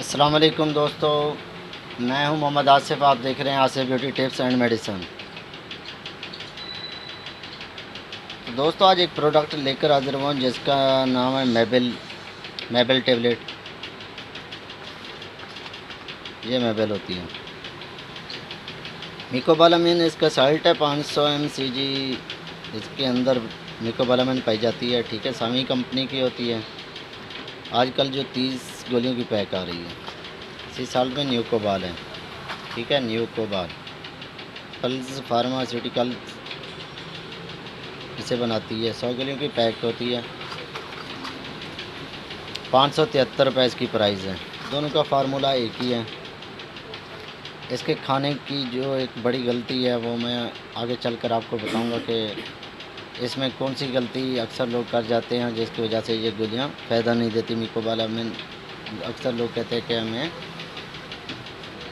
अस्सलाम वालेकुम दोस्तों, मैं हूं मोहम्मद आसिफ़। आप देख रहे हैं Asif beauty tips and medicine. तो दोस्तों आज एक प्रोडक्ट लेकर हाजिर हुआ जिसका नाम है मेबल टेबलेट। ये मेबल होती है। मिकोबालामिन इसका साल्ट है 500 mcg। इसके अंदर मिकोबालामिन पाई जाती है। ठीक है, सामी कंपनी की होती है। आजकल जो 30 गोलियों की पैक आ रही है, इसी साल्ट में न्यूकोबाल है। ठीक है, न्यूकोबाल पल्स फार्मास्यूटिकल इसे बनाती है। 100 गोलियों की पैक होती है। 573 रुपये इसकी प्राइस है। दोनों का फार्मूला एक ही है। इसके खाने की जो एक बड़ी गलती है वो मैं आगे चलकर आपको बताऊंगा कि इसमें कौन सी गलती अक्सर लोग कर जाते हैं जिसकी वजह से ये गोलियां फ़ायदा नहीं देती। मिकोबालामिन अक्सर लोग कहते हैं कि हमें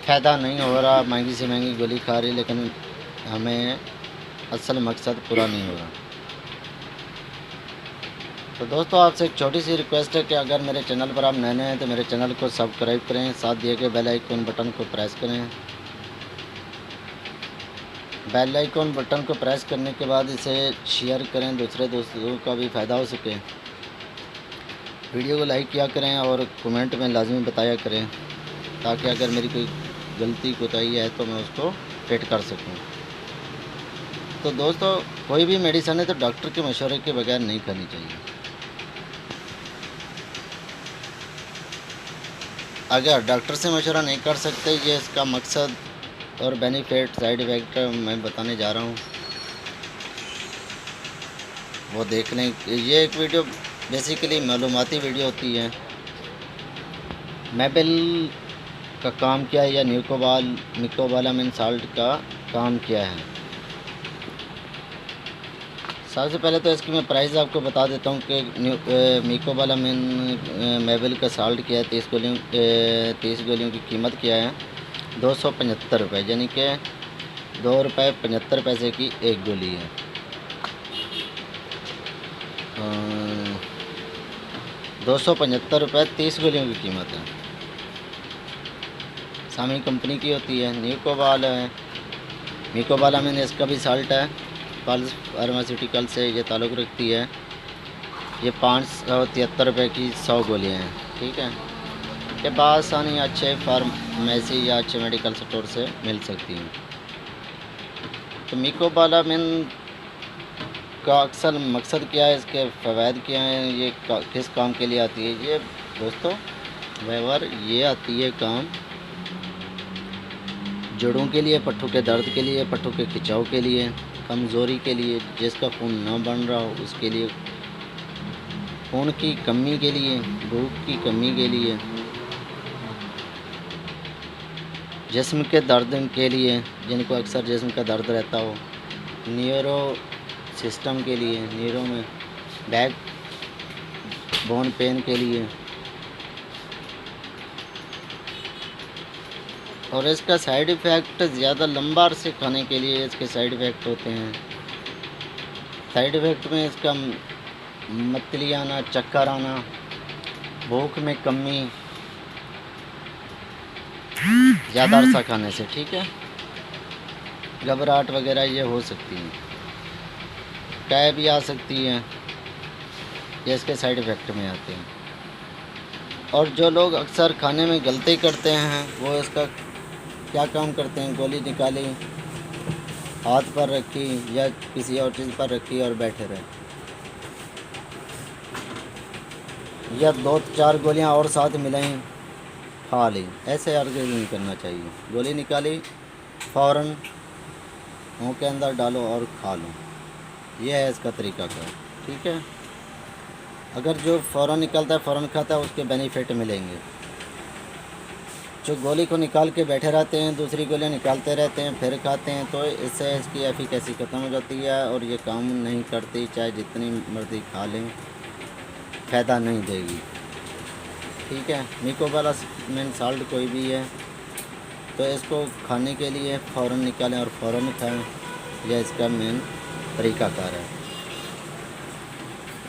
फ़ायदा नहीं हो रहा, महंगी से महंगी गोली खा रही, लेकिन हमें असल मकसद पूरा नहीं हो रहा। तो दोस्तों आपसे एक छोटी सी रिक्वेस्ट है कि अगर मेरे चैनल पर आप नए हैं तो मेरे चैनल को सब्सक्राइब करें, साथ दिए गए बेल आइकन बटन को प्रेस करें। बेल आइकन बटन को प्रेस करने के बाद इसे शेयर करें, दूसरे दोस्तों का भी फ़ायदा हो सके। वीडियो को लाइक किया करें और कमेंट में लाजमी बताया करें, ताकि अगर मेरी कोई गलती कोताही है तो मैं उसको फिट कर सकूं। तो दोस्तों कोई भी मेडिसिन है तो डॉक्टर के मशवरे के बगैर नहीं खानी चाहिए। अगर डॉक्टर से मशवरा नहीं कर सकते, ये इसका मकसद और बेनिफिट साइड इफ़ेक्ट मैं बताने जा रहा हूँ, वो देख लें। ये एक वीडियो बेसिकली मालूमाती वीडियो होती है। मेबल का काम क्या है या मिकोबालामिन साल्ट का काम क्या है। सबसे पहले तो इसकी मैं प्राइस आपको बता देता हूँ कि मिकोबालामिन मेबल का साल्ट क्या है। 30 गोलियों की कीमत क्या है। 275 रुपये, यानी कि 2 रुपये 75 पैसे की एक गोली है। 275 रुपये 30 गोलियों की कीमत है। सामी कंपनी की होती है। मिकोबालामिन इसका भी साल्ट है। पल्स फार्मास्यूटिकल से ये ताल्लुक़ रखती है। ये 573 रुपये की 100 गोलियाँ हैं। ठीक है, ये बआसानी अच्छे फार्मेसी या अच्छे मेडिकल स्टोर से मिल सकती हैं। तो मिकोबालामिन का अक्सर मकसद क्या है, इसके फ़वाइद क्या हैं, ये किस काम के लिए आती है। ये दोस्तों व्यवहार ये आती है काम जड़ों के लिए, पट्टों के दर्द के लिए, पट्टों के खिंचाव के लिए, कमज़ोरी के लिए, जिसका खून न बन रहा हो उसके लिए, खून की कमी के लिए, भूख की कमी के लिए, जिस्म के दर्द के लिए, जिनको अक्सर जिस्म का दर्द रहता हो, न्यूरो सिस्टम के लिए, न्यूरो में बैक बोन पेन के लिए। और इसका साइड इफ़ेक्ट ज़्यादा लंबा अरसे खाने के लिए इसके साइड इफ़ेक्ट होते हैं। साइड इफ़ेक्ट में इसका मतली आना, चक्कर आना, भूख में कमी, ज़्यादा अरसा खाने से, ठीक है, घबराहट वगैरह ये हो सकती है, कै भी आ सकती है, ये इसके साइड इफ़ेक्ट में आते हैं। और जो लोग अक्सर खाने में गलती करते हैं वो इसका क्या काम करते हैं, गोली निकाली, हाथ पर रखी या किसी और चीज़ पर रखी और बैठे रहे, या 2-4 गोलियां और साथ मिलाएं खा ली। ऐसे आगे नहीं करना चाहिए। गोली निकाली फ़ौरन मुँह के अंदर डालो और खा लो, ये है इसका तरीका का। ठीक है, अगर जो फ़ौरन निकलता है फ़ौरन खाता है उसके बेनिफिट मिलेंगे। जो गोली को निकाल के बैठे रहते हैं, दूसरी गोलियां निकालते रहते हैं फिर खाते हैं, तो इससे इसकी एफिकेसी ख़त्म हो जाती है और ये काम नहीं करती। चाहे जितनी मर्ज़ी खा लें, फ़ायदा नहीं देगी। ठीक है, मिकोबालामिन साल्ट कोई भी है तो इसको खाने के लिए फ़ौरन निकालें और फ़ौरन खाएं, यह इसका मेन तरीक़ाकार है।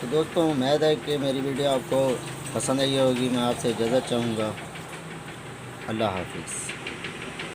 तो दोस्तों उम्मीद है कि मेरी वीडियो आपको पसंद आई होगी। मैं आपसे इजाज़त चाहूँगा। अल्लाह हाफिज़।